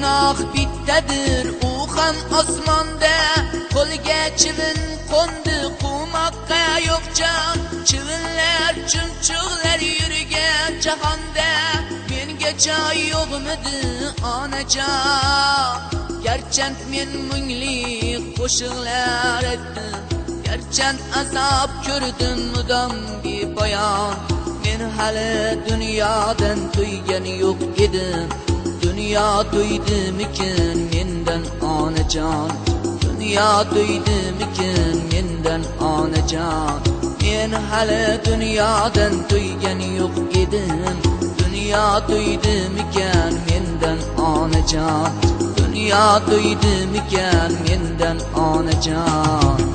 gunoh bittadir u ham osmonda. Qo'lga chivin qo'ndi qumoqqa yo'q jon. Chivinlar chumchuqlar yurgan jahonda menga joy yo'qmidi onajon. Garchand men mungli qo'shiqlar aytdim, garchand azob ko'rdim mudom bepoyon. Men hali dunyodan to'ygan yo'q edim, dunyo to'ydimikin mendan onajon. Dunyo to'ydimikin mendan onajon. Men hali dunyodan to'ygan yo'q edim, dunyo to'ydimikan mendan onajon. Dünya to'ydimikan mendan onajon.